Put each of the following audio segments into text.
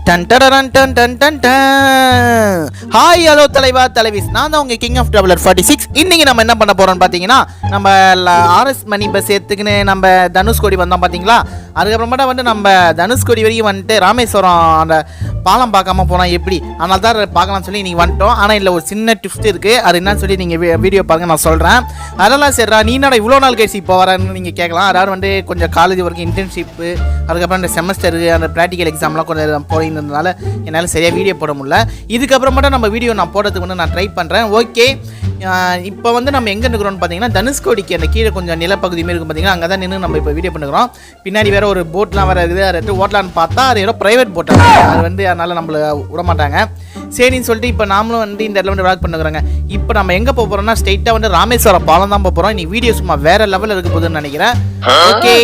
Ton டடரன் டன் டன் டன் டன். ஹாய் ஹலோ தலைவா தலைவிஸ், நான் தான் உங்கள் கிங் ஆஃப் ட்ராவலர் 46. இன்றைக்கி நம்ம என்ன பண்ண போகிறோம்னு பார்த்தீங்கன்னா, நம்ம ஆர்எஸ் மணி பஸ் எடுத்துக்கின்னு நம்ம தனுஷ்கோடி வந்தோம் பார்த்தீங்களா. அதுக்கப்புறமேட்டா வந்து நம்ம தனுஷ்கோடி வரைக்கும் வந்துட்டு ராமேஸ்வரம் அந்த பாலம் பார்க்காம போனால் எப்படி, அதனால தான் பார்க்கலாம்னு சொல்லி நீங்கள் வந்துட்டோம். ஆனால் இதில் ஒரு சின்ன டிப்ஸ் இருக்குது, அது என்னன்னு சொல்லி நீங்கள் வீடியோ பாருங்க, நான் சொல்கிறேன். அதெல்லாம் சரிடா, நீ என்னடா இவ்வளோ நாள் கழிச்சு இப்போ வரேன்னு நீங்கள் கேட்கலாம். அதாவது வந்து கொஞ்சம் காலேஜ் ஒர்க்கு, இன்டர்ன்ஷிப்பு, அதுக்கப்புறம் இந்த செமஸ்டருக்கு அந்த ப்ராக்டிக்கல் எக்ஸாம்லாம் கொஞ்சம் போயிருந்ததுனால என்னால் சரியாக வீடியோ போட முடியல. இதுக்கப்புறமேட்டா நம்ம வீடியோ நான் போடுறதுக்கு வந்து நான் ட்ரை பண்ணுறேன். ஓகே, இப்போ வந்து நம்ம எங்கே இருக்கிறோம்னு பார்த்தீங்கன்னா, தனுஷ்கோடிக்கு அந்த கீழே கொஞ்சம் நிலப்பகுதி மாரி இருக்கும் பார்த்தீங்கன்னா, அங்கே தான் நின்று நம்ம இப்போ வீடியோ பண்ணுறோம். பின்னாடி வேறு ஒரு போட்லாம் வேறு இருக்குது, அதை ஓட்டலான்னு பார்த்தா அது ஏதோ ப்ரைவேட் போட்டாங்க, அது வந்து அதனால் நம்மளை விட மாட்டாங்க. சரின்னு சொல்லிட்டு இப்போ நாமளும் வந்து இந்த இடத்துல வந்து விளாக் பண்ணுறோங்க. இப்போ நம்ம எங்கே போக போகிறோம்னா, ஸ்ட்ரைட்டாக வந்து ராமேஸ்வரம் பாலம் தான் போக போகிறோம். இன்னைக்கு வீடியோ சும்மா வேறு லெவலில் இருக்க போகுதுன்னு நினைக்கிறேன். ஓகே,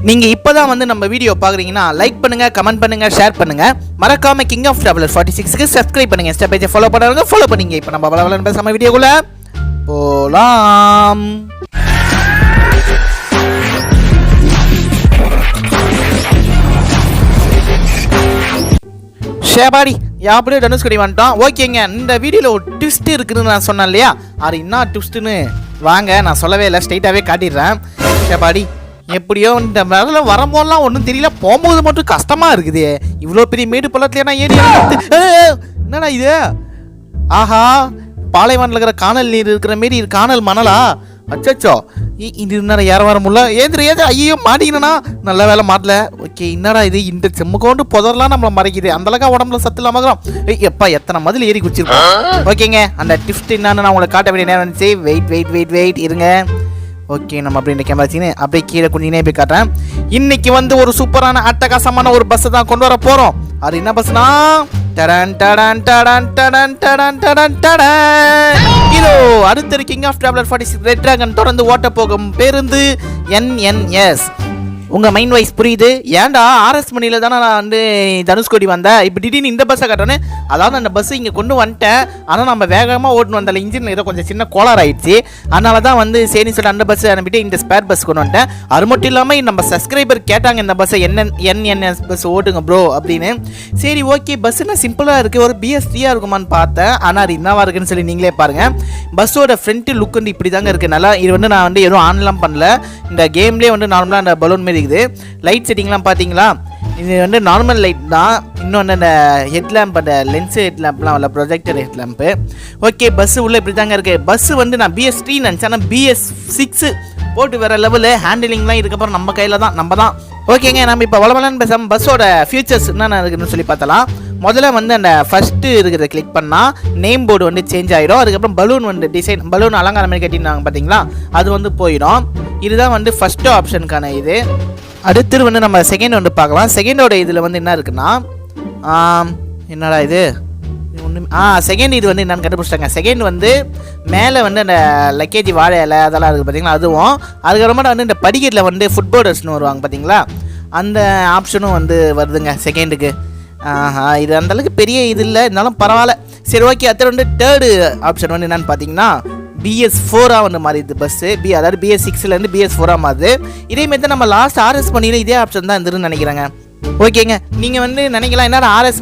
நீங்கள் இப்போ தான் வந்து நம்ம வீடியோ பார்க்குறீங்கன்னா லைக் பண்ணுங்கள், கமெண்ட் பண்ணுங்கள், ஷேர் பண்ணுங்கள். மறக்காமல் கிங் ஆஃப் ட்ராவலர் 46க்கு சப்ஸ்கிரைப் பண்ணுங்கள். ஸ்டெப் பை ஸ்டெப் ஃபாலோ பண்ணுறவங்க ஃபாலோ பண்ணிங்க. இப்போ நம்ம பலவலன்னு பேசாமல் வீடியோக்குள்ளே போகலாம். ஷேபாடி அப்படியே தனுஷ்கோடி வந்துட்டோம். ஓகேங்க, இந்த வீடியோவில் ஒரு ட்விஸ்ட் இருக்குதுன்னு நான் சொன்னேன் இல்லையா, அது என்ன ட்விஸ்ட்டுன்னு வாங்க நான் சொல்லவே இல்லை, ஸ்ட்ரைட்டாகவே காட்டிடுறேன். ஷேபாடி எப்படியோ இந்த மாதிரிலாம் வரும்போதெல்லாம் ஒன்றும் தெரியல, போகும்போது மட்டும் கஷ்டமாக இருக்குது. இவ்வளோ பெரிய மேடு பள்ளத்துலையா ஏறி என்னடா இது? ஆஹா, பாலைவனில் இருக்கிற காணல் நீர் இருக்கிற மாரி இது காணல் மணலா? அச்சோ, இது என்னடா ஏற வர முடியல, ஏது ஐயோ மாட்டிக்கணும்னா நல்ல வேலை மாட்டல. ஓகே, என்னடா இது, இந்த செம்முக்கோண்டு புதர்லாம் நம்மளை மறைக்குது, அந்தளவுக்கு உடம்புல சத்து இல்லாமல் எப்பா எத்தனை மதில் ஏறி குச்சிருக்கோம். ஓகேங்க, அந்த டிப்ஸ் என்னன்னு நான் உங்களை காட்ட வேண்டிய நேரம் இருந்துச்சு. வெயிட் இருங்க. ஓகே, நம்ம அப்படி இந்த கேமரா வச்சுன்னு அப்படியே கீழே கொஞ்சம் போய் காட்டுறேன். இன்னைக்கு வந்து ஒரு சூப்பரான அட்டகாசமான ஒரு பஸ்ஸை தான் கொண்டு வர போகிறோம். அது என்ன பஸ்னா, டடன் டடன் டடன் டடன் டடன் டடன் டடன். இதோ அடுத்த king of traveller 46 red dragon தொடர்ந்து ஓட்ட போகும் பேருந்து NNS. உங்கள் மைண்ட் வைஸ் புரியுது, ஏன்டா ஆர்எஸ் மணியில் தானே நான் வந்து தனுஷ்கோடி வந்தேன், இப்போ திடீர்னு இந்த பஸ்ஸை காட்டோன்னே. அதாவது அந்த பஸ்ஸு இங்கே கொண்டு வந்துட்டேன், ஆனால் நம்ம வேகமாக ஓட்டுன்னு வந்தால இன்ஜின் ஏதோ கொஞ்சம் சின்ன கோளாறு ஆயிடுச்சு. அதனால தான் வந்து சரின்னு சொல்லிட்டு அந்த பஸ்ஸை அனுப்பிட்டு இந்த ஸ்பேர் பஸ் கொண்டு வந்துட்டேன். அது மட்டும் இல்லாமல் நம்ம சப்ஸ்கிரைபர் கேட்டாங்க இந்த பஸ்ஸை NNS பஸ் ஓட்டுங்க ப்ரோ அப்படின்னு. சரி ஓகே, பஸ்ஸுனா சிம்பிளாக இருக்குது, ஒரு BS3 இருக்குமான்னு பார்த்தேன். ஆனால் அது என்னவா இருக்குன்னு சொல்லி நீங்களே பாருங்கள். பஸ்ஸோட ஃப்ரண்ட் லுக் வந்து இப்படி தாங்க இருக்குது. நல்லா இது வந்து நான் வந்து எதுவும் ஆன்லாம் பண்ணல, இந்த கேம்லேயே வந்து நார்மலாக அந்த பலூன் மாரி இருக்குது. லைட் செட்டிங்லாம் பார்த்தீங்களா, இது வந்து நார்மல் லைட் தான். இன்னொன்று அந்த ஹெட் லேம்ப், அந்த லென்ஸ் ஹெட் லேம்ப்லாம் இல்லை, projector head lamp. Okay, bus உள்ளே இப்படி தாங்க இருக்குது. பஸ்ஸு வந்து நான் BS3 நினச்சேன், ஆனால் BS6 போட்டு வேறு லெவலு. ஹேண்டிலிங்லாம் இதுக்கப்புறம் நம்ம கையில் தான், நம்ம தான். ஓகேங்க, நம்ம இப்போ வளவலன்னு பேசாமல் பஸ்ஸோட ஃபியூச்சர்ஸ் என்னென்ன இருக்குதுன்னு சொல்லி பார்த்தலாம். முதல்ல வந்து அந்த ஃபஸ்ட்டு இருக்கிறத கிளிக் பண்ணால் நேம் போர்டு வந்து சேஞ்ச் ஆகிடும். அதுக்கப்புறம் பலூன் வந்து டிசைன், பலூன் அலங்காரம் மாதிரி கட்டினாங்க பார்த்தீங்களா, அது வந்து போயிடும். இதுதான் வந்து ஃபஸ்ட்டு ஆப்ஷனுக்கான இது. அடுத்து வந்து நம்ம செகண்ட் வந்து பார்க்கலாம். செகண்டோட இதில் வந்து என்ன இருக்குன்னா, என்னடா இது ஒன்று, செகண்ட் இது வந்து என்னென்னு கண்டுபிடிச்சிட்டாங்க. செகண்ட் வந்து மேலே வந்து அந்த லக்கேஜ் வாழை இலை அதெல்லாம் இருக்குது பார்த்தீங்களா, அதுவும். அதுக்கப்புறமா வந்து இந்த படிக்கட்டில் வந்து ஃபுட்போர்டர்ஸ்னு வருவாங்க பார்த்தீங்களா, அந்த ஆப்ஷனும் வந்து வருதுங்க செகண்டுக்கு. இது அந்தளவுக்கு பெரிய இது இல்லை, இருந்தாலும் பரவாயில்ல. சரி ஓகே, அடுத்த வந்து தேர்டு ஆப்ஷன் வந்து என்னென்னு பார்த்தீங்கன்னா, BS4 வந்து மாறிடுது பஸ்ஸு. அதாவது BS6லேருந்து BS4 மாறுது. இதேமாரி தான் நம்ம லாஸ்ட் ஆர்எஸ் மணியில் இதே ஆப்ஷன் தான் இருந்துன்னு நினைக்கிறேங்க. ஓகேங்க, நீங்கள் வந்து நினைக்கலாம் என்னடா ஆர்எஸ்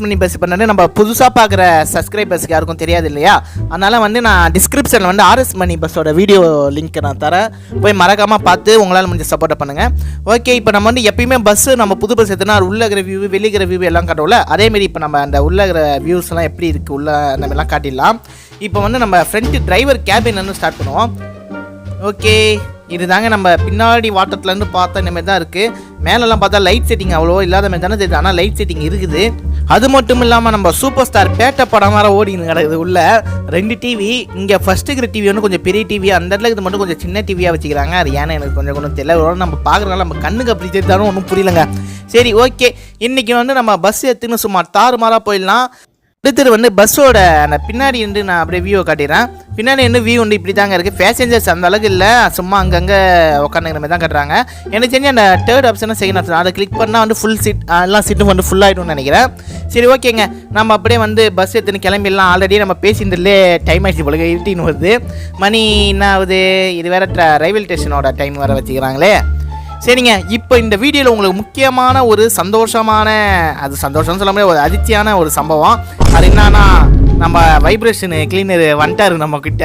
மணி பஸ் பண்ணது, நம்ம புதுசாக பார்க்குற சப்ஸ்கிரைபர்ஸ்க்கு யாருக்கும் தெரியாது இல்லையா. அதனால் வந்து நான் டிஸ்கிரிப்ஷனில் வந்து ஆர்எஸ் மணி பஸ்ஸோட வீடியோ லிங்க் நான் தரேன், போய் மறக்காமல் பார்த்து உங்களால் முடிஞ்ச சப்போர்ட் பண்ணுங்கள். ஓகே, இப்போ நம்ம வந்து எப்பயுமே பஸ்ஸு நம்ம புது பஸ் எடுத்துனா உள்ள இருக்கிற வியூ வெளிக்கிற வியூ எல்லாம் காட்டுவோம்ல, அதேமாரி இப்போ நம்ம அந்த உள்ள இருக்கிற வியூஸ்லாம் எப்படி இருக்குது உள்ள நம்ம எல்லாம் காட்டிடலாம். இப்போ வந்து நம்ம ஃப்ரண்ட் டிரைவர் கேபின் வந்து ஸ்டார்ட் பண்ணுவோம். ஓகே, இது தாங்க நம்ம பின்னாடி வாட்டத்துலேருந்து பார்த்தா இந்த மாதிரி தான் இருக்குது. மேலெல்லாம் பார்த்தா லைட் செட்டிங் அவ்வளோ இல்லாத மாதிரி தானே தெரியுது, ஆனால் லைட் செட்டிங் இருக்குது. அது மட்டும் இல்லாமல் நம்ம சூப்பர் ஸ்டார் பேட்ட படம் வேறு ஓடின்னு கிடக்குது உள்ள. 2 டிவி, இங்கே ஃபஸ்ட்டு இருக்கிற டிவி வந்து கொஞ்சம் பெரிய டிவி, அந்த இடத்துல இது மட்டும் கொஞ்சம் சின்ன டிவியாக வச்சுக்கிறாங்க. அது ஏன்னா எனக்கு கொஞ்சம் தெரியல, நம்ம பார்க்குறதுனால நம்ம கண்ணுக்கு அப்படி தெரிஞ்சாலும் ஒன்றும் புரியலங்க. சரி ஓகே, இன்றைக்கி வந்து நம்ம பஸ் எடுத்துன்னு சும்மா தாறுமாறாக போயிடலாம். அடுத்தது வந்து பஸ்ஸோட அந்த பின்னாடி வந்து நான் அப்படியே வியூவை காட்டிடுறேன். பின்னாடி வந்து வியூ வந்து இப்படி தாங்க இருக்குது. பேசஞ்சர்ஸ் அந்த அளவுக்கு இல்லை, சும்மா அங்கங்கே உட்காந்துக்கிற மாதிரி தான் கட்டுறாங்க. எனக்கு தெரிஞ்சு அந்த தேர்ட் ஆப்ஷனும் செகண்ட் ஆப்ஷன் அதை கிளிக் பண்ணால் வந்து ஃபுல் சீட், எல்லாம் சீட்டும் வந்து ஃபுல் ஆகிடும்னு நினைக்கிறேன். சரி ஓகேங்க, நம்ம அப்படியே வந்து பஸ் எடுத்துன்னு கிளம்பிடலாம். ஆல்ரெடி நம்ம பேசியிருந்ததுலே டைம் ஆகிடுச்சு போல, 18 வருது மணி. என்ன ஆகுது, இது வேறு ரயில்வே ஸ்டேஷனோட டைம் வேறு வச்சுக்கிறாங்களே. சரிங்க, இப்போ இப்போ இந்த வீடியோவில் உங்களுக்கு முக்கியமான ஒரு சந்தோஷமான, அது சந்தோஷம்னு சொல்ல முடியாது, ஒரு அதிர்ச்சியான ஒரு சம்பவம். அது என்னன்னா, நம்ம வைப்ரேஷன் கிளீனர் வந்துட்டாரு நம்ம கிட்ட.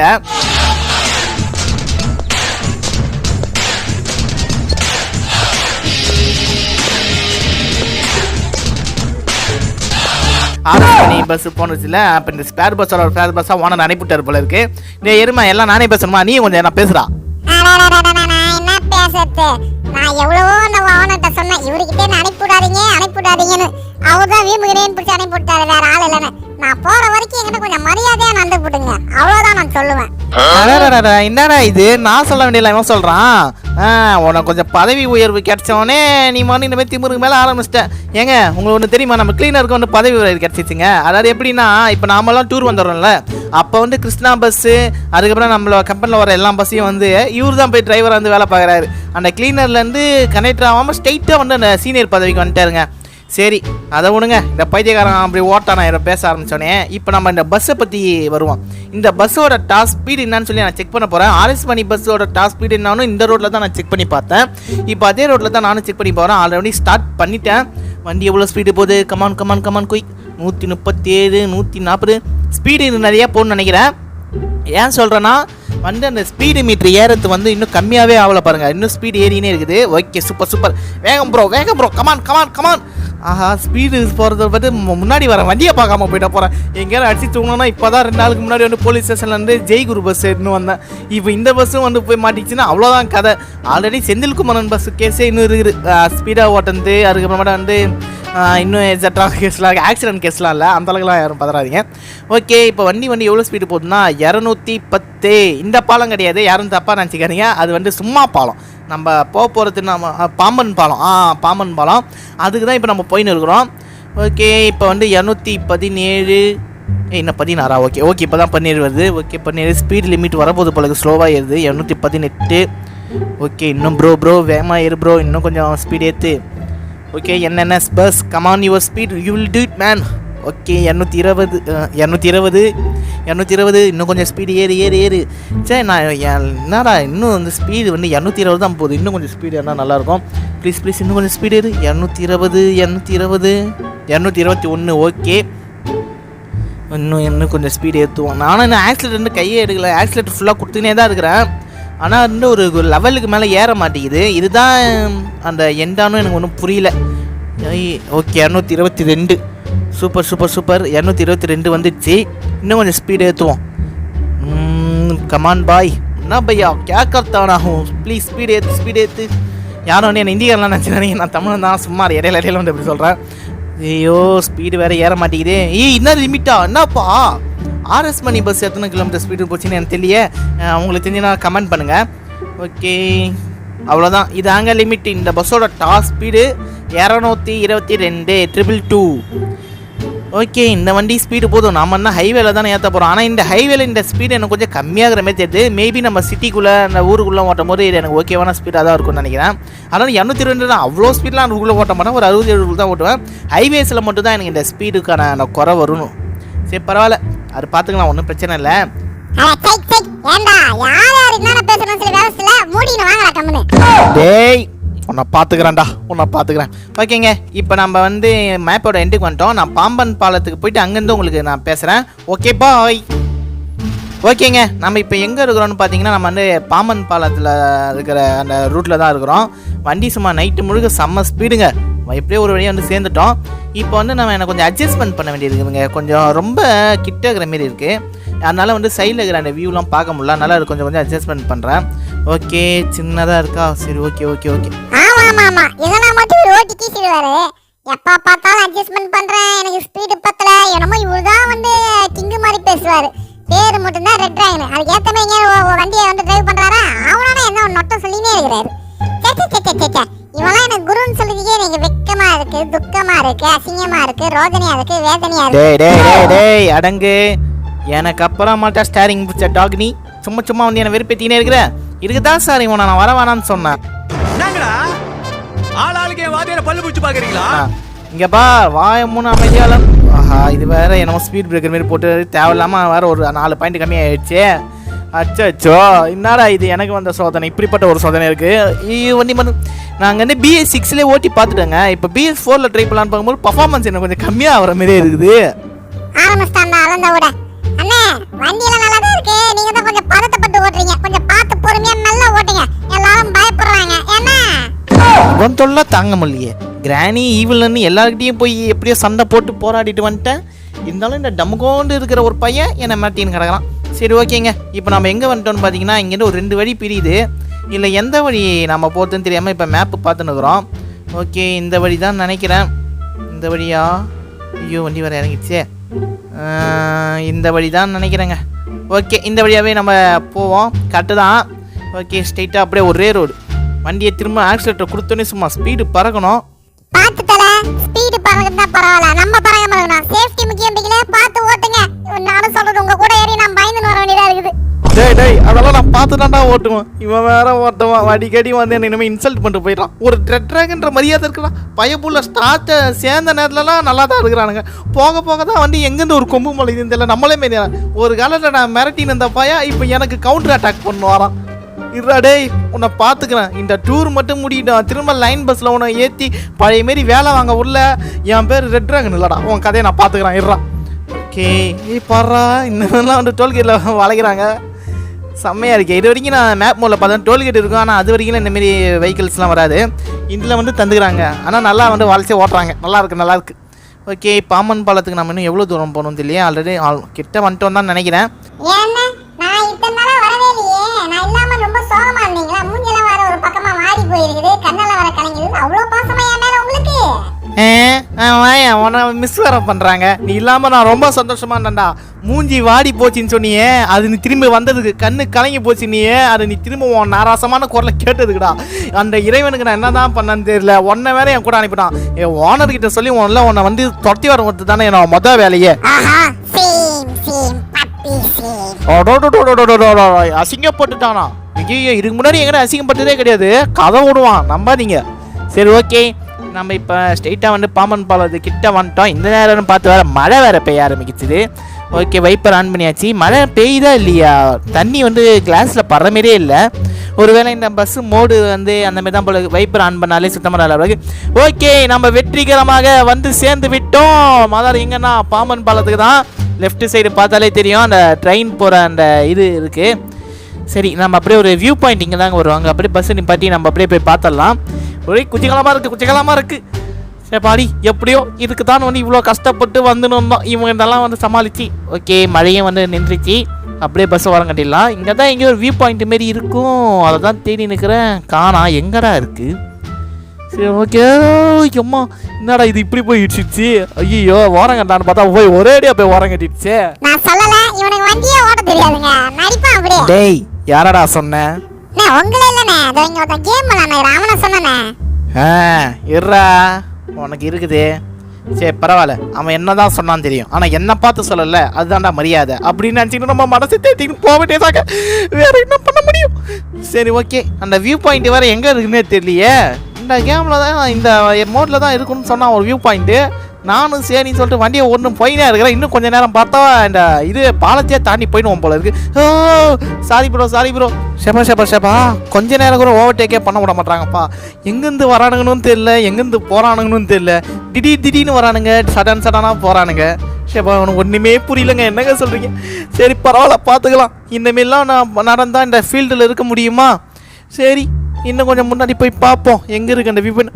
ஆர்எஸ் பஸ் போனதுல அப்போ இந்த ஸ்பேர் பஸ்ஸோட ஒரு ஸ்பேர் பஸ்ஸாக ஓனர் அனுப்பிவிட்டார் போல இருக்கு. இந்த எருமை எல்லாம் நானே பேசணுமா, நீ கொஞ்சம் நான் பேசுறா. என்ன பேசுறது, நான் எவ்வளவோ அந்த ஓனர்கிட்ட சொன்னேன், இவர்கிட்ட அனுப்பிவிடாதீங்கன்னு. அவர் தான் வீம்புகிறேன்னு பிடிச்சி அனுப்பிவிட்டாரு, வேற ஆள் இல்லைன்னு. நான் போற வரைக்கும் என்கிட்ட கொஞ்சம் மரியாதையா நடந்து போட்டுங்க, அவ்வளவுதான் நான் சொல்லுவேன். என்னடா இது, நான் சொல்ல வேண்டியல இவன் சொல்றான். உனக்கு கொஞ்சம் பதவி உயர்வு கிடைச்சவனே நீ மாதிரி இந்த மாதிரி திமுருக்கு மேலே ஆரம்பிச்சிட்டேன். ஏங்க உங்களுக்கு ஒன்று தெரியுமா, நம்ம கிளீனருக்கு வந்து பதவி உயர்வு கிடைச்சிச்சுங்க. அதாவது எப்படின்னா, இப்போ நாமெல்லாம் டூர் வந்துடுறோம்ல, அப்போ வந்து கிருஷ்ணா பஸ்ஸு, அதுக்கப்புறம் நம்மள கம்பெனியில் வர எல்லா பஸ்ஸையும் வந்து இவர் தான் போய் டிரைவராக வந்து வேலை பார்க்குறாரு. அந்த கிளீனர்லேருந்து கனெக்டர் ஆகாமல் ஸ்ட்ரைட்டாக வந்து அந்த சீனியர் பதவிக்கு வந்துட்டாருங்க. சரி அதை விடுங்க, இந்த பைத்தியக்காரன் அப்படி ஓட்டானா பேச ஆரம்பித்தோடனே இப்போ நம்ம இந்த பஸ்ஸை பற்றி வருவோம். இந்த பஸ்ஸோட டாப் ஸ்பீடு என்னன்னு சொல்லி நான் செக் பண்ண போகிறேன். ஆர்எஸ் மணி பஸ்ஸோட டாப் ஸ்பீடு என்னாலும் இந்த ரோட்டில் தான் நான் செக் பண்ணி பார்த்தேன். இப்போ அதே ரோட்டில் தான் நானும் செக் பண்ணி போகிறேன். ஆல்ரெடி ஸ்டார்ட் பண்ணிட்டேன். வண்டி எவ்வளோ ஸ்பீடு போகுது, கமான் குயிக். 137 140 ஸ்பீடு நிறையா போகணும்னு நினைக்கிறேன். ஏன் சொல்கிறேன்னா வந்து அந்த ஸ்பீடு மீட்ரு ஏறது வந்து இன்னும் கம்மியாகவே ஆகலை பாருங்கள், இன்னும் ஸ்பீடு ஏறினே இருக்குது. ஓகே சூப்பர் வேகம் ப்ரோ கமான். ஆஹா, ஸ்பீடு போகிறத பார்த்து முன்னாடி வர வண்டியை பார்க்காம போயிட்ட போகிறேன். எங்கேயாவது அடிச்சு தூங்கணும்னா இப்போ தான் 2 நாளுக்கு முன்னாடி வந்து போலீஸ் ஸ்டேஷன்லேருந்து ஜெய்குரு பஸ் இன்னும் வந்தேன். இப்போ இந்த பஸ்ஸும் வந்து போய் மாட்டிச்சுன்னா அவ்வளோதான் கதை. ஆல்ரெடி செந்தில்குமரன் பஸ் கேஸே இன்னும் இருக்குது, ஸ்பீடாக ஓட்டந்து. அதுக்கப்புறமேட்டா வந்து இன்னும் எக்ஸட்ரா கேஸ்லாம், ஆக்சிடென்ட் கேஸ்லாம் இல்லை, அந்த அளவுக்குலாம் யாரும் பதறாதீங்க. ஓகே, இப்போ வண்டி எவ்வளோ ஸ்பீடு போகுதுன்னா 210. இந்த பாலம் கிடையாது, யாரும் தப்பாக நினச்சிக்காதீங்க, அது வந்து சும்மா பாலம். நம்ம போகிறது நம்ம பாம்பன் பாலம், அதுக்கு தான் இப்போ நம்ம போயின்னு இருக்கிறோம். ஓகே, இப்போ வந்து 217 இன்னும் 16. ஓகே இப்போ தான் 17 வருது. ஓகே 17 ஸ்பீட் லிமிட் வரப்போது போல ஸ்லோவாக ஏறுது. 218. ஓகே இன்னும் ப்ரோ வேகமாக ஏறு ப்ரோ, இன்னும் கொஞ்சம் ஸ்பீட் ஏற்று. Okay NNS bus come on your speed, you will do it man. Okay 220 இன்னும் கொஞ்சம் ஸ்பீடு ஏறு. சரி நான் என்னடா இன்னும் வந்து ஸ்பீடு வந்து 220 தான் போகுது, இன்னும் கொஞ்சம் ஸ்பீடு ஏறினா நல்லாயிருக்கும். ப்ளீஸ் இன்னும் கொஞ்சம் ஸ்பீடு ஏறு. 221. ஓகே இன்னும் கொஞ்சம் ஸ்பீடு ஏற்றுவோம். நானும் இன்னும் ஆக்சிலேட்டர் கையே எடுக்கல, ஆக்சிலேட்டர் ஃபுல்லாக கொடுத்துனே தான் இருக்கிறேன். ஆனால் வந்து ஒரு லெவலுக்கு மேலே ஏற மாட்டேங்குது. இதுதான் அந்த எண்டானும் எனக்கு ஒன்றும் புரியல. ஓகே 222. சூப்பர் 222 வந்துடுச்சு. இன்னும் கொஞ்சம் ஸ்பீடு ஏற்றுவோம். கமான் பாய், என்ன பையா கேட்கறதானா, ப்ளீஸ் ஸ்பீடு ஏற்று. யாரும் வந்து என்ன இந்தியாலாம் நினச்சிடாதீங்க, நான் தமிழ் தான், சும்மா இடையில வந்து எப்படி சொல்கிறேன். ஐயோ ஸ்பீடு வேறு ஏற மாட்டேங்குது. என்ன லிமிட்டா, என்னப்பா ஆர்எஸ் மணி பஸ் எத்தனை கிலோமீட்டர் ஸ்பீடு போச்சுன்னு எனக்கு தெரியல, உங்களுக்கு தெரிஞ்சுன்னா கமெண்ட் பண்ணுங்கள். ஓகே அவ்வளோதான், இது அங்கே லிமிட். இந்த பஸ்ஸோட டாப் ஸ்பீடு 222 222. ஓகே இந்த வண்டி ஸ்பீடு போதும், நம்ம என்ன ஹைவேல தானே ஏற்ற போகிறோம். ஆனால் இந்த ஹைவேல இந்த ஸ்பீடு எனக்கு கொஞ்சம் கம்மியாகிற மாதிரி தெரியுது. மேபி நம்ம சிட்டிக்குள்ளே அந்த ஊருக்குள்ளே ஓட்டும் போது இது எனக்கு ஓகேவான ஸ்பீடாக தான் இருக்கும்னு நினைக்கிறேன். அதனால் 202 தான், அவ்வளோ ஸ்பீடெலாம் அதுக்குள்ளே ஓட்ட மாட்டேன், ஒரு 60-70 தான் ஓட்டுவேன். ஹைவேஸில் மட்டும் தான் எனக்கு இந்த ஸ்பீடுக்கான அந்த குறை வரணும். சரி பரவாயில்ல, அது பார்த்துக்கலாம், ஒன்றும் பிரச்சனை இல்லை. டேய் உன்னை பார்த்துக்கிறேன். ஓகேங்க, இப்போ நம்ம வந்து மேப்போட எண்டுக்கு வந்துட்டோம். நான் பாம்பன் பாலத்துக்கு போயிட்டு அங்கேருந்து உங்களுக்கு நான் பேசுகிறேன். Okay bye. ஓகேங்க, நம்ம இப்போ எங்கே இருக்கிறோன்னு பார்த்தீங்கன்னா, நம்ம வந்து பாம்பன் பாலத்தில் இருக்கிற அந்த ரூட்டில் தான் இருக்கிறோம். வண்டி சும்மா நைட்டு முழுக்க செம்ம ஸ்பீடுங்க. எப்படியோ ஒரு வழியாக வந்து சேர்ந்துட்டோம். இப்போ வந்து நம்ம எனக்கு கொஞ்சம் அட்ஜஸ்ட்மெண்ட் பண்ண வேண்டியது இருக்குதுங்க, கொஞ்சம் ரொம்ப கிட்ட இருக்கிற மாரி இருக்குது. அதனால் வந்து சைடில் இருக்கிற அந்த வியூலாம் பார்க்க முடியல, அதனால் அது கொஞ்சம் அட்ஜஸ்ட்மெண்ட் பண்ணுறேன். ஓகே சின்னதாக இருக்கா, சரி ஓகே. ஆமா இதெல்லாம் மட்டும் ஓட்டி கீசிடுவாரு, எப்போ பார்த்தாலும் அட்ஜஸ்ட்மெண்ட் பண்ணுறேன், எனக்கு ஸ்பீடு பத்தல, என்னமோ இவர் தான் வந்து கிங்கு மாதிரி பேசுவார். பேர் மட்டும்தான் ரெட் ட்ராகன், அதுக்கு ஏற்ற மாதிரி வண்டியை வந்து டிரைவ் பண்ணுறாரா, அவனால என்ன நொட்டம் சொல்லினே இருக்கிறாரு. இவெல்லாம் எனக்கு குருன்னு சொல்றதுக்கே எனக்கு வெக்கமா இருக்கு, துக்கமா இருக்கு, அசிங்கமா இருக்கு, ரோதனையா இருக்கு, வேதனையா இருக்கு. டேய் அடங்கு, எனக்கு அப்புறம் மட்டும் ஸ்டேரிங் பிடிச்ச டாக் நீ சும்மா வந்து என்ன வெறுப்பேத்தினே இருக்கிற. இதுக்குதான் சார் இவனை நான் வர வேணான்னு சொன்னேன். இங்க பா வாய 3 அமைதியாளம். ஆஹா இது வேற என்னமோ ஸ்பீட் பிரேக்கர் மாரி போட்டு தேவையில்லாம வேற ஒரு 4 பாயிண்ட் கம்மியாயிடுச்சு. அச்சோ என்னடா இது எனக்கு வந்த சோதனை, இப்படிப்பட்ட ஒரு சோதனை இருக்குது. வண்டி மட்டும் நாங்கள் வந்து BS6லேயே ஓட்டி பார்த்துட்டோங்க. இப்போ BS4ல் ட்ரை பண்ணலான்னு பார்க்கும்போது பர்ஃபார்மன்ஸ் எனக்கு கொஞ்சம் கம்மியாக ஆகிற மாதிரியே இருக்குது. ஆரம்பிச்சிட்டாண்டா அளந்த விட. அண்ணே வண்டியெல்லாம் நல்லா தான் இருக்கு, நீங்க தான் கொஞ்சம் பதட்டப்பட்டு ஓட்டுறீங்க. கொஞ்சம் பார்த்து பொறுமையா நல்லா ஓட்டுங்க, எல்லாரும் பயப்படுறாங்க. என்ன இவன் தொல்லை தாங்க முடியலையே. கிராணி ஈவில்னு எல்லாருக்கிட்டையும் போய் எப்படியோ சண்டை போட்டு போராடிட்டு வந்துட்டேன். இருந்தாலும் இந்த டம்கோண்டு இருக்கிற ஒரு பையன் என்னை மாட்டின்னு கிடக்குறான். சரி ஓகேங்க, இப்போ நம்ம எங்கே வந்துட்டோம்னு பார்த்தீங்கன்னா இங்கேருந்து ஒரு 2 வழி பிரியுது. இல்லை எந்த வழி நம்ம போகிறதுன்னு தெரியாமல் இப்போ மேப்பு பார்த்துன்னு இருக்கிறோம். ஓகே இந்த வழி தான் நினைக்கிறேன். இந்த வழியா? ஐயோ வண்டி வர இறங்கிடுச்சே. இந்த வழி தான் நினைக்கிறேங்க. ஓகே இந்த வழியாகவே நம்ம போவோம். கரெக்டு தான். ஓகே ஸ்ட்ரெயிட்டாக அப்படியே ஒரே ரோடு. வண்டியை திரும்ப ஆக்சிலேட்டர் கொடுத்தோன்னே சும்மா ஸ்பீடு பறக்கணும். பார்த்து தல, ஸ்பீடு பறக்குதா பரவாயில்ல, நம்ம பறக்க மாட்டோம். சேஃப்டி முக்கியம், பார்த்து ஓட்டுங்க. நானும் சொல்றது உங்க கூட ஏறி நான் பயந்து வர வேண்டியதா இருக்குது. டேய் அதெல்லாம் நான் பார்த்து தான்டா ஓட்டுவேன். இவன் வேற ஓட்டுவான், அடிக்கடி வந்து என்ன இனிமேல் இன்சல்ட் பண்ணிட்டு போயிட்டான். ஒரு ட்ராகன்ற மரியாதை இருக்கலாம். பயப்புள்ள ஸ்டார்ட்டை சேர்ந்த நேரத்துலலாம் நல்லா தான் இருக்கிறானுங்க. போக போக தான் வண்டி எங்கேருந்து ஒரு கொம்பு மலை தெரியல. நம்மளே மாரி ஒரு காலத்தில் நான் மிரட்டின்னு இருந்த பையன் இப்போ எனக்கு கவுண்டர் அட்டாக் பண்ண வரான். இருடா டேய் உன்னை பார்த்துக்கிறேன். இந்த டூர் மட்டும் முடியிட்டான். திரும்ப லைன் பஸ்ஸில் உன்னை ஏற்றி பழைய மாரி வேலை வாங்க உள்ள. என் பேர் ரெட் ட்ராகன் இல்லைடா, உன் கதையை நான் பார்த்துக்கிறேன். இருடா. ஓகே பாடுறா இன்னும் வந்து டோல்கேட்டில் வளைக்கிறாங்க. செம்மையாக இருக்குது. இது வரைக்கும் நான் மேப் மோடில் பார்த்தேன் டோல்கேட் இருக்கும். ஆனால் அது வரைக்கும் இந்தமாரி வெஹிக்கிள்ஸ்லாம் வராது. இதில் வந்து தந்துக்கிறாங்க. ஆனால் நல்லா வந்து வளைச்சி ஓட்டுறாங்க. நல்லாயிருக்கு. ஓகே பாம்பன் பாலத்துக்கு நம்ம இன்னும் எவ்வளோ தூரம் போகணும் தெரியல. ஆல்ரெடி கிட்ட வந்துட்டோம் தான் நினைக்கிறேன். நான் இத்தனை நாளா வரவே இல்லையே. நான் இல்லாம ரொம்ப சோகமா இருந்தீங்களா? மூஞ்செல்லாம் வர ஒரு பக்கமா மாறி போயிருக்குது, கண்ணெல்லாம் வர கலங்குது. அவ்வளோ பாசமா என் மேல உங்களுக்கு? உன்னை மிஸ் வேற பண்ணுறாங்க. நீ இல்லாமல் நான் ரொம்ப சந்தோஷமா இருந்தேன்டா. மூஞ்சி வாடி போச்சின்னு சொன்னியே, அது நீ திரும்பி வந்ததுக்கு. கண்ணு கலங்கி போச்சு நீயே, அது நீ திரும்ப உன் நாராசமான குரலை கேட்டதுக்குடா. அந்த இறைவனுக்கு நான் என்ன தான் பண்ணேன்னு தெரியல. உன்னை வேற என் கூட அனுப்பிட்டான். என் ஓனர்கிட்ட சொல்லி உன்னை வந்து துரத்தி வர வந்து தானே என்னோட மொதல் வேலையே. அசிங்கப்பட்டுட்டானா? ஐயோ இதுக்கு முன்னாடி எங்கிட்ட அசிங்கப்பட்டதே கிடையாது. கதை விடுவான், நம்பாதீங்க. சரி ஓகே நம்ம இப்போ ஸ்ட்ரெயிட்டாக வந்து பாம்பன் பாலத்து கிட்ட வந்துட்டோம். இந்த நேரம்னு பார்த்து வேறு மழை வேறு பெய்ய ஆரம்பிக்குது. ஓகே வைப்பர் ஆன் பண்ணியாச்சு. மழை பெய்யுதா இல்லையா? தண்ணி வந்து கிளாஸில் படுற மாரியே இல்லை. ஒருவேளை இந்த பஸ்ஸு மோடு வந்து அந்த மாதிரி தான் போல. வைப்பர் ஆன் பண்ணாலே சுத்தமாக நல்லா. ஓகே நம்ம வெற்றிகரமாக வந்து சேர்ந்து விட்டோம். அதாவது எங்கன்னா பாம்பன் பாலத்துக்கு தான். லெஃப்ட் சைடு பார்த்தாலே தெரியும் அந்த ட்ரெயின் போகிற அந்த இது இருக்குது. சரி நம்ம அப்படியே ஒரு வியூ பாயிண்ட் இங்கே தாங்க வருவாங்க. அப்படியே பஸ்ஸு நிப்பாட்டி நம்ம அப்படியே போய் பார்த்துடலாம். ஒரே குச்சிகலமாக இருக்குது. சரி பாடி எப்படியோ இதுக்கு தான் வந்து இவ்வளோ கஷ்டப்பட்டு வந்துன்னு வந்தோம். இவங்க இதெல்லாம் வந்து சமாளிச்சு. ஓகே மழையும் வந்து நின்றுச்சு. அப்படியே பஸ்ஸை வரம் கட்டிடலாம். இங்கே தான் எங்கேயோ ஒரு வியூ பாயிண்ட் மாரி இருக்கும். அதை தான் தேடி நிற்கிறேன். காணா எங்கடா இருக்குது? சரி ஓகே அம்மா என்னடா இது இப்படி போய் இடிச்சிடுச்சு. ஐயோ ஓரம் கட்டான்னு பார்த்தா போய் ஒரேடியாக போய் ஓரம் கட்டிடுச்சு. நான் சொல்லல இவனுக்கு வண்டியே ஓட்ட தெரியாதுங்க, நடிப்பான் அப்படியே. டேய் யாரடா சொன்னேன்? உங்களே இல்லைண்ணே, அதோ இங்கே ஒருத்தன் கேம் விளாட்றேன், அவனை சொன்னேண்ணே. இருடா உனக்கு இருக்குது. சரி பரவாயில்ல, அவன் என்னதான் சொன்னான்னு தெரியும். ஆனால் என்ன பார்த்து சொல்லல, அதுதான்டா மரியாதை அப்படின்னு நினச்சிக்கிட்டு நம்ம மனசை தேத்தின்னு போக வேண்டியதாக. வேற என்ன பண்ண முடியும்? சரி ஓகே அந்த வியூ பாயிண்ட் வேறு எங்கே இருக்குன்னே தெரியலையே. இந்த கேமில் தான் இந்த மோட்டில் தான் இருக்குன்னு சொன்னான் ஒரு வியூ பாயிண்ட்டு. நானும் சரின்னு சொல்லிட்டு வண்டியை ஒன்றும் போயினே இருக்கிறேன். இன்னும் கொஞ்சம் நேரம் பார்த்தா இந்த இது பாலத்தையே தாண்டி போயிடுவோம் போல இருக்கு. சாரி ப்ரோ ஷெபா கொஞ்ச நேரம் கூட ஓவர்டேக்கே பண்ண விட மாட்டாங்கப்பா. எங்கேருந்து வரானுங்கன்னு தெரியல, எங்கேருந்து போகிறானுங்கன்னு தெரியல. திடீர்னு வரானுங்க, சடனாக போகிறானுங்க. ஷெபா உனக்கு ஒன்றுமே புரியலங்க, என்னங்க சொல்கிறீங்க? சரி பரவாயில்ல பார்த்துக்கலாம். இந்தமாரிலாம் நான் நடந்தால் இந்த ஃபீல்டில் இருக்க முடியுமா? சரி இன்னும் கொஞ்சம் முன்னாடி போய் பார்ப்போம் எங்கே இருக்கு அந்த விபன்.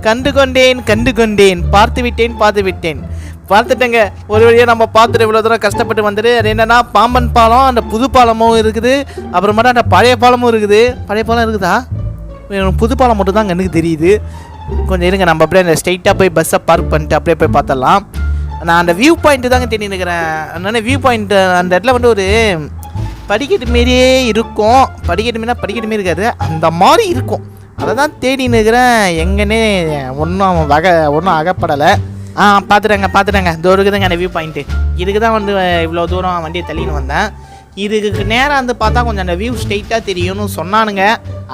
கண்டு கொண்டேன் பார்த்து விட்டேன் பார்த்துட்டேங்க. ஒரு வழியாக நம்ம பார்த்துட்டு இவ்வளோ தூரம் கஷ்டப்பட்டு வந்துட்டு. அது என்னென்னா பாம்பன் பாலம், அந்த புது பாலமும் இருக்குது, அப்புறமேட்டா அந்த பழைய பாலமும் இருக்குது. பழைய பாலம் இருக்குதா? புது பாலம் மட்டும் தான் எனக்கு தெரியுது. கொஞ்சம் இருங்க நம்ம அப்படியே அந்த ஸ்ட்ரெயிட்டாக போய் பஸ்ஸை பார்க் பண்ணிட்டு அப்படியே போய் பார்த்துடலாம். நான் அந்த வியூ பாயிண்ட்டு தாங்க தேடி நிற்கிறேன். அதனால வியூ பாயிண்ட் அந்த இடத்துல வந்து ஒரு படிக்கட்டு மாரியே இருக்கும். படிக்கட்டு மாரி இருக்காது, அந்த மாதிரி இருக்கும். அதை தான் தேடி நிற்கிறேன். எங்கன்னே ஒன்றும் அகப்படலை. பார்த்துட்டேங்க இதோ இருக்குதுங்க அந்த வியூ பாயிண்ட்டு. இதுக்கு தான் வந்து இவ்வளோ தூரம் வண்டியை தள்ளின்னு வந்தேன். இதுக்கு நேராக வந்து பார்த்தா கொஞ்சம் அந்த வியூ ஸ்ட்ரெயிட்டாக தெரியும்னு சொன்னானுங்க.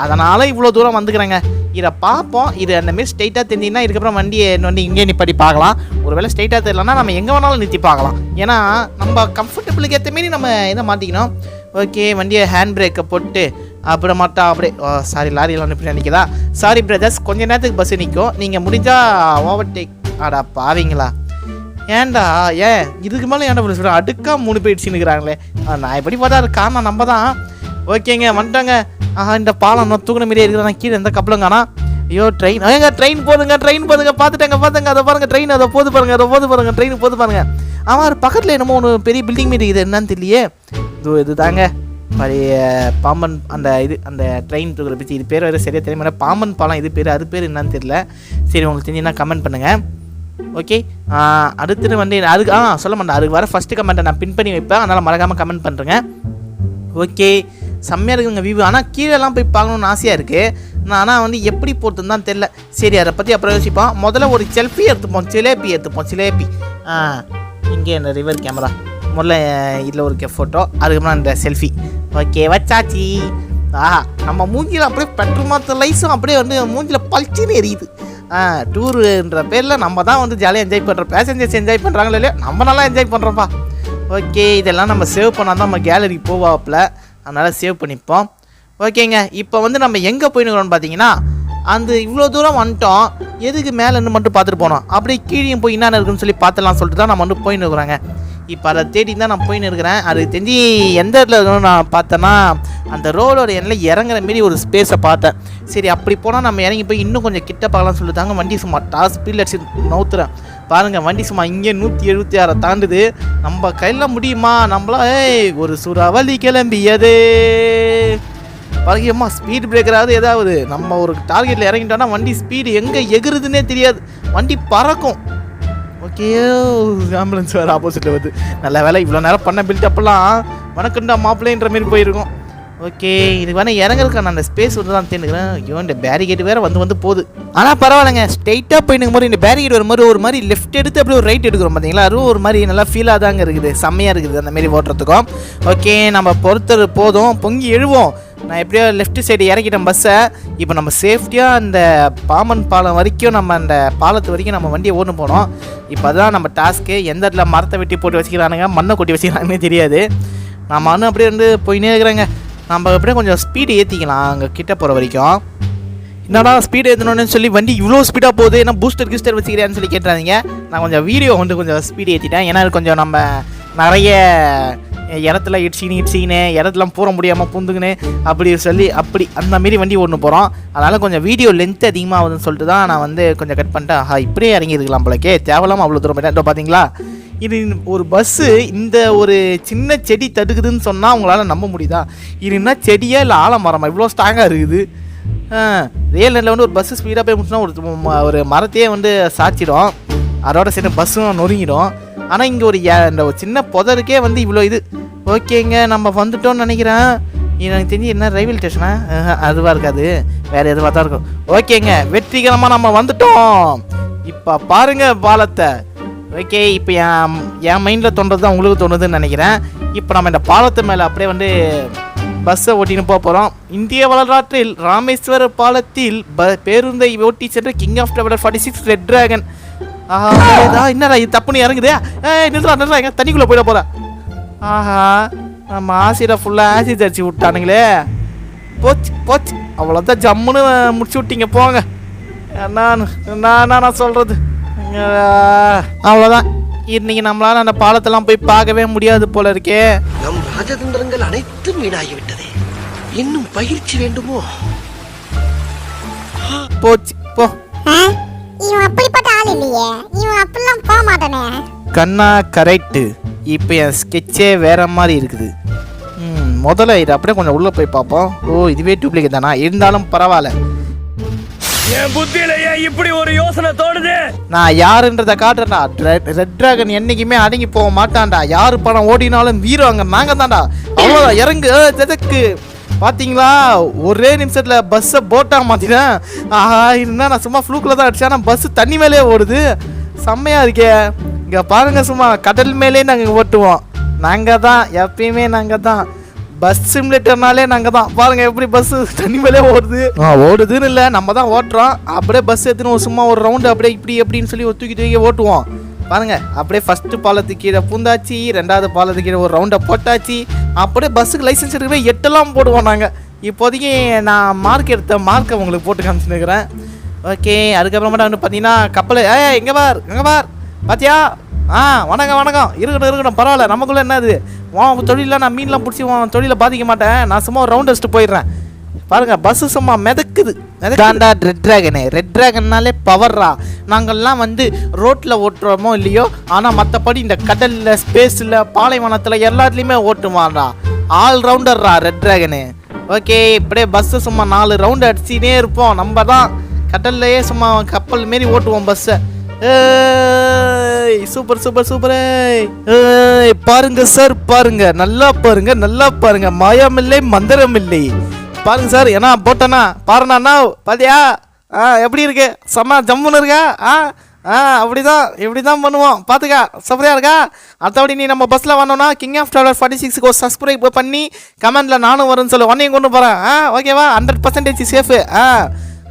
அதனால் இவ்வளோ தூரம் வந்துக்கிறேங்க. இதை பார்ப்போம். இது அந்தமாரி ஸ்ட்ரெயிட்டாக தெரிஞ்சிங்கன்னா இதுக்கப்புறம் வண்டியை வந்து இங்கே நிப்பாட்டி பார்க்கலாம். ஒரு வேளை ஸ்ட்ரெயிட்டாக தெரியலன்னா நம்ம எங்கே வேணாலும் நிறுத்தி பார்க்கலாம். ஏன்னா நம்ம கம்ஃபர்டபுளுக்கு ஏற்ற மாரி நம்ம இதை மாற்றிக்கணும். ஓகே வண்டியை ஹேண்ட் பிரேக்கை போட்டு அப்புறமாட்டா அப்படியே சாரி லாரியில் வந்து இப்படி நினைக்கிறதா. சாரி பிரதர்ஸ், கொஞ்ச நேரத்துக்கு பஸ்ஸு நிற்கும், நீங்கள் முடிஞ்சால் ஓவர்டேக். ஆடா பாவீங்களா, ஏன்டா இதுக்கு மேலே ஏன்டா சொல்கிறேன், அடுக்கா 3 பேர் இடிச்சுன்னுக்குறாங்களே. நான் எப்படி பார்த்தா அது காரணம் நம்ம தான். ஓகேங்க வந்துட்டாங்க. இந்த பாலம் நான் தூக்குன மாரியே இருக்கிறேன், நான் கீழே எந்த கப்பலும் காணா. ஐயோ ட்ரெயின், ட்ரெயின் போதுங்க பார்த்துட்டேங்க அதை பாருங்க, ட்ரெயின் அதை போது பாருங்க ட்ரெயின் போது பாருங்க. ஆமாம் பக்கத்தில் என்னமோ ஒன்று பெரிய பில்டிங் மாரி இது என்னன்னு தெரியலையே. இது தாங்க பழைய பாம்பன் அந்த ட்ரெயின் தூக்குற பிச்சு. இது பேர் வேறு சரியாக தெரியுமா, பாம்பன் பாலம் இது பேர், அது பேர் என்னன்னு தெரியல. சரி உங்களுக்கு தெரிஞ்சுன்னா கமெண்ட் பண்ணுங்கள். ஓகே அடுத்துட்டு வந்து அதுக்கு சொல்ல மாட்டேன், அதுக்கு வர ஃபஸ்ட்டு கமெண்ட்டை நான் பின் பண்ணி வைப்பேன், அதனால் மறக்காமல் கமெண்ட் பண்ணுறேங்க. ஓகே செம்மையாக இருக்குங்க வியூ. ஆனால் கீழெல்லாம் போய் பார்க்கணுன்னு ஆசையாக இருக்குது, ஆனால் வந்து எப்படி போகிறதுன்னு தான் தெரில. சரி அதை பற்றி அப்புறம் யோசிப்போம். முதல்ல ஒரு செல்ஃபி எடுத்துப்போம், ஜிலேபி. இங்கே இந்த ரிவர் கேமரா முதல்ல இதில் ஒரு ஃபோட்டோ, அதுக்கப்புறம் இந்த செல்ஃபி. ஓகே வச்சாச்சி. நம்ம மூஞ்சியில் அப்படியே பெட்ரோல் மாற்ற லைஸும் அப்படியே வந்து மூஞ்சியில் பளிச்சுன்னு எரியுது. டூருன்ற பேரில் நம்ம தான் வந்து ஜாலியாக என்ஜாய் பண்ணுறோம், பேசஞ்சர்ஸ் என்ஜாய் பண்ணுறாங்களோ இல்லையோ நம்ம நல்லா என்ஜாய் பண்ணுறோம்ப்பா. ஓகே இதெல்லாம் நம்ம சேவ் பண்ணால் தான் நம்ம கேலரி போவாப்பில், அதனால் சேவ் பண்ணிப்போம். ஓகேங்க இப்போ வந்து நம்ம எங்கே போயின்னுக்கிறோம்னு பார்த்தீங்கன்னா, அந்த இவ்வளோ தூரம் வந்துட்டோம், எதுக்கு மேலேன்னு மட்டும் பார்த்துட்டு போனோம், அப்படியே கீழே போய் என்னென்ன இருக்குன்னு சொல்லி பார்த்துலாம் சொல்லிட்டு தான் நம்ம வந்து போயின்னு இருக்கிறாங்க. இப்போ அதை தேடி தான் நான் போயின்னு இருக்கிறேன். அது தெரிஞ்சு எந்த இடத்துல இருக்கணும்னு நான் பார்த்தேன்னா, அந்த ரோடோட எண்ணில் இறங்குற மாரி ஒரு ஸ்பேஸை பார்த்தேன். சரி அப்படி போனால் நம்ம இறங்கி போய் இன்னும் கொஞ்சம் கிட்ட பார்க்கலாம்னு சொல்லிட்டாங்க. வண்டி சும்மா டாஸ் ஸ்பீடில் அடிச்சு நவுத்துறேன் பாருங்கள், வண்டி சும்மா இங்கே 176 தாண்டுது. நம்ம கையில் முடியுமா, நம்மளா ஒரு சூறாவளி கிளம்பியது பாருங்கம்மா. ஸ்பீட் பிரேக்கராவது ஏதாவது, நம்ம ஒரு டார்கெட்டில் இறங்கிட்டோன்னா வண்டி ஸ்பீடு எங்கே எகுறதுன்னே தெரியாது, வண்டி பறக்கும். ஓகே ஆம்புலன்ஸ் வேறு ஆப்போசிட்டில் வருது. நல்ல வேலை இவ்வளோ நேரம் பண்ண பில்டப்பெல்லாம் வணக்கண்டா மாப்பிள்ளைன்ற மாரி போயிருக்கோம். ஓகே இதுக்கு வேணால் இறங்குறதுக்கு நான் அந்த ஸ்பேஸ் வந்து தான் தேர்ந்துக்கிறேன். ஐயோ இந்த பேரிகேட் வேறு வந்து போகுது, ஆனால் பரவாயில்லைங்க. ஸ்ட்ரைட்டாக போயினுக்கும் போது இந்த பேரிகேட் ஒரு மாதிரி லெஃப்ட் எடுத்து அப்படியே ஒரு ரைட் எடுக்கிறோம் பார்த்தீங்களா, அதுவும் ஒரு மாதிரி நல்லா ஃபீலாக தாங்க இருக்குது, செம்மையாக இருக்குது அந்த மாரி ஓட்டுறதுக்கும். ஓகே நம்ம பொறுத்தது போதும், பொங்கி எழுவோம். நான் எப்படியோ லெஃப்ட் சைடு இறக்கிட்டேன் பஸ்ஸை. இப்போ நம்ம சேஃப்டியாக அந்த பாம்பன் பாலம் வரைக்கும், நம்ம அந்த பாலத்து வரைக்கும் நம்ம வண்டியை ஓட்டு போனோம். இப்போ அதுதான் நம்ம டாஸ்க்கு. எந்த இடத்துல மரத்தை வெட்டி போட்டு வச்சுக்கிறானுங்க, மண்ணை கொட்டி வச்சுக்கிறாங்கன்னே தெரியாது. நம்ம இன்னும் அப்படியே வந்து போயினே இருக்கிறேங்க. நம்ம அப்படியே கொஞ்சம் ஸ்பீடு ஏற்றிக்கலாம் அங்கே கிட்ட போகிற வரைக்கும். என்னடா ஸ்பீடு ஏற்றணுன்னு சொல்லி வண்டி இவ்வளோ ஸ்பீடாக போகுது, ஏன்னா பூஸ்டர் கிஸ்டர் வச்சுக்கிறேன்னு சொல்லி கேட்டுறாதீங்க. நான் கொஞ்சம் வீடியோ வந்து கொஞ்சம் ஸ்பீடு ஏற்றிட்டேன், ஏன்னா கொஞ்சம் நம்ம நிறைய இடத்துல இடிச்சின்னு இடத்துலாம் போக முடியாமல் பூந்துக்குன்னு அப்படி அந்த மாரி வண்டி ஓட்டு போகிறோம். அதனால் கொஞ்சம் வீடியோ லென்த் அதிகமாக ஆகுதுன்னு சொல்லிட்டு தான் நான் வந்து கொஞ்சம் கட் பண்ணிட்டேன். இப்படியே இறங்கியிருக்கலாம் போலக்கே, தேவையில்லாமல் அவ்வளோ தூரம் போயிட்டேன். பார்த்தீங்களா, இது ஒரு பஸ்ஸு இந்த ஒரு சின்ன செடி தடுக்குதுன்னு சொன்னால் உங்களால் நம்ப முடியுதா? இது என்ன செடியா இல்லை ஆலமரமா இவ்வளோ ஸ்ட்ராங்காக இருக்குது? ரியல் நெட்டில் வந்து ஒரு பஸ்ஸு ஸ்பீடாக போய் முடிச்சுன்னா ஒரு மரத்தையே வந்து சாய்ச்சிடும், அதோட சரி பஸ்ஸும் நொறுங்கிடும். ஆனால் இங்கே இந்த ஒரு சின்ன புதருக்கே வந்து இவ்வளோ இது. ஓகேங்க நம்ம வந்துட்டோம்னு நினைக்கிறேன். எனக்கு தெரிஞ்சு என்ன ரயில்வே ஸ்டேஷனா, அதுவாக இருக்காது, வேறு எதுவாக தான் இருக்கும். ஓகேங்க வெற்றிகரமாக நம்ம வந்துட்டோம். இப்போ பாருங்கள் பாலத்தை. ஓகே இப்போ என் மைண்டில் தோன்றது தான் உங்களுக்கு தோணுதுன்னு நினைக்கிறேன். இப்போ நம்ம இந்த பாலத்து மேலே அப்படியே வந்து பஸ்ஸை ஓட்டின்னு போக போகிறோம். இந்திய வரலாற்றில் ராமேஸ்வர பாலத்தில் பேருந்தை ஓட்டி சென்ற king of tower 46 red dragon. என்னடா இது தப்புன்னு இறங்குதே, நிறுத்தா எங்க தண்ணிக்குள்ளே போயிட போகிறேன். நம்ம ஆசிட ஃபுல்லாக ஆசிட் அடிச்சு விட்டானுங்களே, போச்சு அவ்வளோதான், ஜம்முன்னு முடிச்சு விட்டீங்க போங்க. நான் சொல்கிறது அவ்வளோதான். இன்னைக்கு நம்மளால அந்த பாலத்தெல்லாம் போய் பார்க்கவே முடியாது போல இருக்கே. நம் ராஜதந்திரங்கள் அனைத்தும் வீணாகிவிட்டதே, இன்னும் பயிற்சி வேண்டுமோ? போச்சு போ. இவன் அப்படிப்பட்ட ஆள் இல்லையே, இவன் அப்படிலாம் போக மாட்டானே. கண்ணா கரெக்டு. இப்போ என் ஸ்கெட்சே வேற மாதிரி இருக்குது. முதல்ல இது அப்படியே கொஞ்சம் உள்ளே போய் பார்ப்போம். இதுவே டூப்ளிகேட் தானா, இருந்தாலும் பரவாயில்ல. என் புத்தியில ஏன் இப்படி ஒரு யோசனை தோணுது? நான் யாருன்றத காட்டுறேன்டா. ரெட் டிராகன் என்னைக்குமே அடங்கி போக மாட்டான்டா. யாரு பணம் ஓடினாலும் வீரம் நாங்க தான்டா. அவ்வளோதான், இறங்கு ஜெதக்கு. பார்த்தீங்களா, ஒரே நிமிஷத்தில் பஸ்ஸை போட்டாக மாற்றினேன். இருந்தால் நான் சும்மா ஃப்ளூக்கில் தான் அடித்தேன், ஆனால் பஸ்ஸு தண்ணி மேலே ஓடுது, செம்மையாக இருக்கே. இங்கே பாருங்கள், சும்மா கடல் மேலே நாங்கள் ஓட்டுவோம். நாங்கள் தான் எப்பயுமே, நாங்கள் தான் பஸ் சிமுலேட்டர்னாலே நாங்கள் தான். பாருங்கள் எப்படி பஸ்ஸு தண்ணி மேலே ஓடுதுன்னு இல்லை, நம்ம தான் ஓட்டுறோம். அப்படியே பஸ் எடுத்துன்னு சும்மா ஒரு ரவுண்டு அப்படியே இப்படி எப்படின்னு சொல்லி தூக்கி ஓட்டுவோம். பாருங்கள் அப்படியே ஃபஸ்ட்டு பாலத்துக்கு கீழே பூந்தாச்சு, ரெண்டாவது பாலத்துக்கு கீழே ஒரு ரவுண்டை போட்டாச்சு. அப்படியே பஸ்ஸுக்கு லைசன்ஸ் எடுக்கவே 8 போடுவோம் நாங்கள். இப்போதைக்கு நான் மார்க் எடுத்த மார்க்கை உங்களுக்கு போட்டு காமிச்சுன்னுக்கிறேன். ஓகே, அதுக்கப்புறமேட்டா வந்து பார்த்தீங்கன்னா கப்பல் எங்கே பார் பாத்தியா? வணக்கம் இருக்கட்டும் பரவாயில்ல. நமக்குள்ளே என்னது உன் தொழிலில் நான் மீன்லாம் பிடிச்சி உன் தொழிலை பாதிக்க மாட்டேன். நான் சும்மா ஒரு ரவுண்ட் அடிச்சுட்டு போயிடுறேன். பாருங்க பஸ்ஸு சும்மா மிதக்குது. ரெட் ட்ராகன்னாலே பவர்ரா. நாங்கள்லாம் வந்து ரோட்டில் ஓட்டுறோமோ இல்லையோ, ஆனால் மற்றபடி இந்த கடலில் ஸ்பேஸில் பாலைவனத்தில் எல்லாத்துலேயுமே ஓட்டுவான்டா. ஆல் ரவுண்டர்ரா ரெட் ட்ராகனு. ஓகே, இப்படியே பஸ்ஸு சும்மா 4 ரவுண்டு அடிச்சுனே இருப்போம். நம்ம தான் கடல்லையே சும்மா கப்பல் மாரி ஓட்டுவோம் பஸ்ஸை. சூப்பர். பாருங்க சார், பாருங்க நல்லா பாருங்க மாயமில்லை மந்திரமில்லை. பாருங்க சார், ஏன்னா போட்டேன்னா பாருண்ணா பாத்தியா? எப்படி இருக்கு? செம்ம ஜம்முன்னு இருக்கா? அப்படிதான் இப்படிதான் பண்ணுவோம். பார்த்துக்கா, சூப்பராக இருக்கா? அடுத்தபடி நீ நம்ம பஸ்ஸில் வரணும்னா கிங் ஆஃப் ட்ராவலர் 46 சப்ஸ்கிரைப் பண்ணி கமெண்ட்டில் நானும் வரும்னு சொல்லு. உன்னையும் கொண்டு போகிறேன். ஓகேவா? 100% சேஃபு.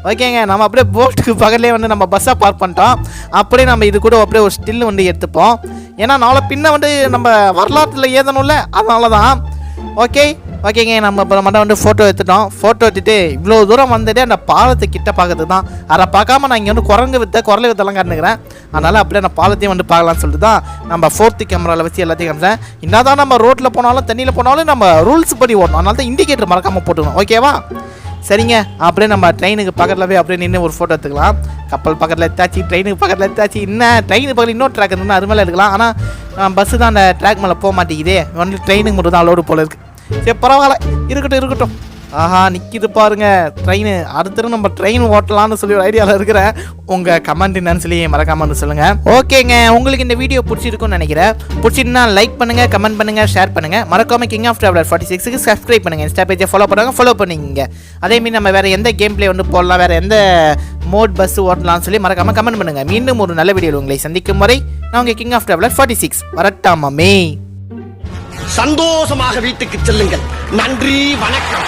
ஓகேங்க, நம்ம அப்படியே போட்டுக்கு பக்கத்துலேயே வந்து நம்ம பஸ்ஸை பார்க் பண்ணிட்டோம். அப்படியே நம்ம இது கூட அப்படியே ஒரு ஸ்டில் வந்து எடுத்துப்போம். ஏன்னா நாளை பின்ன வந்து நம்ம வரலாற்றில் ஏதணும்ல, அதனால தான். ஓகேங்க, நம்ம இப்போ மட்டும் வந்து ஃபோட்டோ எடுத்துட்டோம். ஃபோட்டோ எடுத்துட்டு இவ்வளோ தூரம் வந்துட்டு அந்த பாலத்தை கிட்ட பார்க்கறதுக்கு தான். அதை பார்க்காம நான் இங்கே வந்து குரல் வித்தெல்லாம் காட்டுனுக்கிறேன். அதனால் அப்படியே அந்த பாலத்தையும் வந்து பார்க்கலான்னு சொல்லிட்டு தான் நம்ம 4th கேமராவில் வச்சு எல்லாத்தையும் காமிச்சேன். என்ன தான் நம்ம ரோட்டில் போனாலும் தண்ணியில் போனாலும் நம்ம ரூல்ஸ் படி ஓடணும். அதனால தான் இண்டிகேட்டர் மறக்காமல் போட்டுக்கணும். ஓகேவா? சரிங்க, அப்படியே நம்ம ட்ரெயினுக்கு பக்கத்தில் போய் அப்படியே நின்று ஒரு ஃபோட்டோ எடுத்துக்கலாம். கப்பல் பக்கத்தில் எடுத்தாச்சு, ட்ரெயினுக்கு பக்கத்தில் எடுத்தாச்சு. இன்னும் ட்ரெயினுக்கு பக்கத்தில் இன்னொரு ட்ராக் இருந்ததுன்னா அது மேலே எடுக்கலாம். ஆனால் பஸ்ஸு தான் அந்த ட்ராக் மேலே போக மாட்டேங்குதே. ஒன்லி ட்ரெயினுக்கு மட்டும் தான் அலோடு போல இருக்குது. சரி பரவாயில்ல, இருக்கட்டும். நிற்கிது பாருங்க ட்ரெயின். அடுத்து நம்ம ட்ரெயின் ஓட்டலாம்னு சொல்லி ஒரு ஐடியாவில் இருக்கிறேன். உங்கள் கமெண்ட் என்னன்னு சொல்லி மறக்காமல் சொல்லுங்கள். ஓகேங்க, உங்களுக்கு இந்த வீடியோ பிடிச்சிருக்குன்னு நினைக்கிறேன். பிடிச்சிருந்தா லைக் பண்ணுங்கள், கமெண்ட் பண்ணுங்கள், ஷேர் பண்ணுங்கள். மறக்காம கிங் ஆஃப் ட்ராவலர் 46 சப்ஸ்கிரைப் பண்ணுங்கள். இன்ஸ்டா பேஜை ஃபாலோ பண்ணிங்க. அதேமாரி நம்ம வேறு எந்த கேம் பிளே வந்து போடலாம், வேறு எந்த மோட் பஸ் ஓட்டலாம்னு சொல்லி மறக்காமல் கமெண்ட் பண்ணுங்கள். மீண்டும் ஒரு நல்ல வீடியோவில் உங்களை சந்திக்கும் வரை நான் உங்கள் கிங் ஆஃப் ட்ராவலர் 46 வரட்டாமே. சந்தோஷமாக வீட்டுக்கு செல்லுங்கள். நன்றி, வணக்கம்.